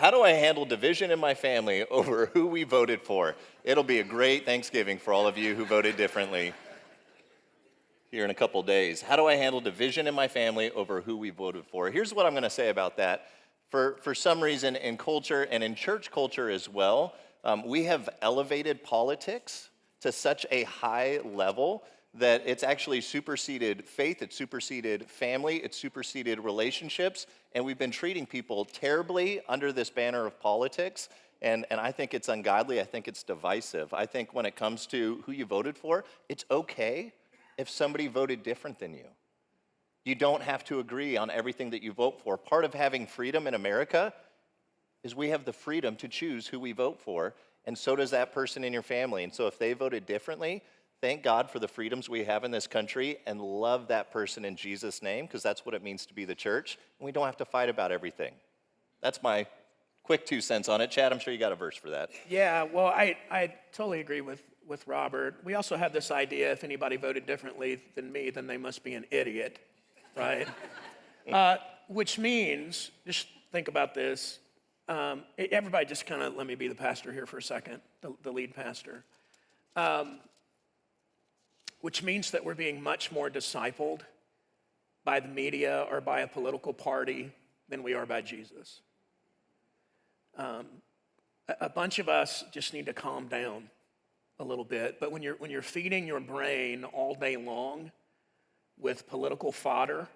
how do I handle division in my family over who we voted for? It'll be a great Thanksgiving for all of you who voted differently here in a couple days. How do I handle division in my family over who we voted for? Here's what I'm going to say about that. For some reason, in culture and in church culture as well, we have elevated politics to such a high level that it's actually superseded faith, it's superseded family, it's superseded relationships, and we've been treating people terribly under this banner of politics, and I think it's ungodly, I think it's divisive. I think when it comes to who you voted for, it's okay if somebody voted different than you. You don't have to agree on everything that you vote for. Part of having freedom in America is we have the freedom to choose who we vote for, and so does that person in your family. And so if they voted differently, thank God for the freedoms we have in this country and love that person in Jesus' name, because that's what it means to be the church, and we don't have to fight about everything. That's my quick 2 cents on it. Chad, I'm sure you got a verse for that. Yeah, well, I totally agree with Robert. We also have this idea, if anybody voted differently than me, then they must be an idiot, right? Which means, just think about this, everybody just kind of let me be the pastor here for a second, the lead pastor. Which means that we're being much more discipled by the media or by a political party than we are by Jesus. A bunch of us just need to calm down a little bit, but when you're feeding your brain all day long with political fodder,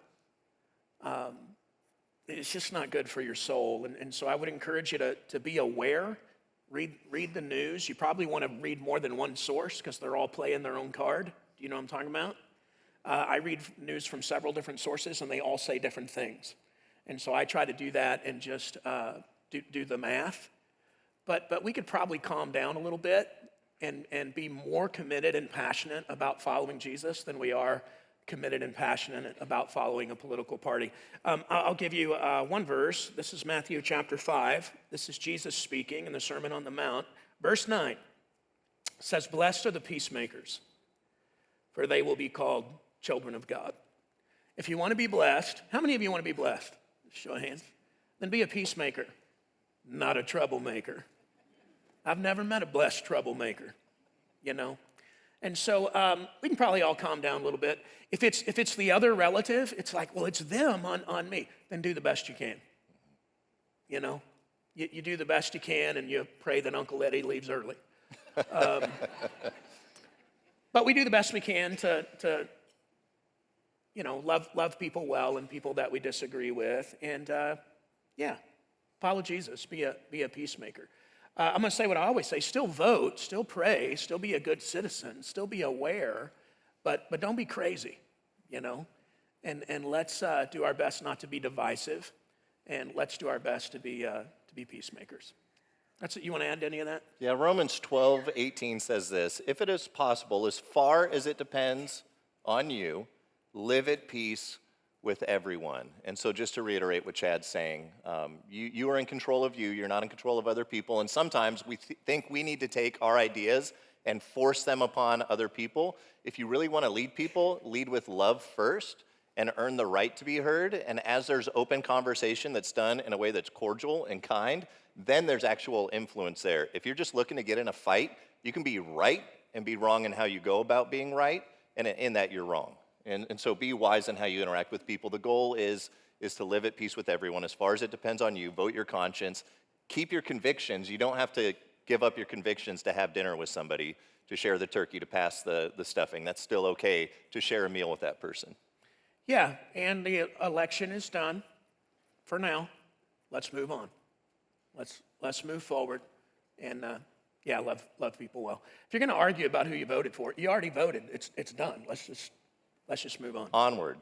it's just not good for your soul. And so I would encourage you to be aware. Read the news. You probably want to read more than one source because they're all playing their own card. Do you know what I'm talking about? I read news from several different sources, and they all say different things. And so I try to do that and just do the math. But we could probably calm down a little bit and be more committed and passionate about following Jesus than we are committed and passionate about following a political party. I'll give you one verse. This is Matthew chapter 5. This is Jesus speaking in the Sermon on the Mount. Verse 9 says, "Blessed are the peacemakers, for they will be called children of God." If you want to be blessed, how many of you want to be blessed? Show of hands. Then be a peacemaker, not a troublemaker. I've never met a blessed troublemaker, you know. And so we can probably all calm down a little bit. If it's the other relative, it's like, well, it's them on me. Then do the best you can. You know, you do the best you can, and you pray that Uncle Eddie leaves early. But we do the best we can to you know, love people well and people that we disagree with, and follow Jesus. Be a peacemaker. I'm going to say what I always say: still vote, still pray, still be a good citizen, still be aware, but don't be crazy, you know. And let's do our best not to be divisive, and let's do our best to be peacemakers. That's it. You want to add to any of that? Yeah, Romans 12:18 says this: "If it is possible, as far as it depends on you, live at peace with everyone." And so just to reiterate what Chad's saying, you are in control of you, you're not in control of other people, and sometimes we think we need to take our ideas and force them upon other people. If you really want to lead people, lead with love first and earn the right to be heard, and as there's open conversation that's done in a way that's cordial and kind, then there's actual influence there. If you're just looking to get in a fight, you can be right and be wrong in how you go about being right, and in that you're wrong. And so be wise in how you interact with people. The goal is to live at peace with everyone. As far as it depends on you, vote your conscience. Keep your convictions. You don't have to give up your convictions to have dinner with somebody, to share the turkey, to pass the stuffing. That's still okay to share a meal with that person. Yeah, and the election is done for now. Let's move on. Let's move forward, and love people well. If you're going to argue about who you voted for, you already voted. It's done. Let's just move on. Onward.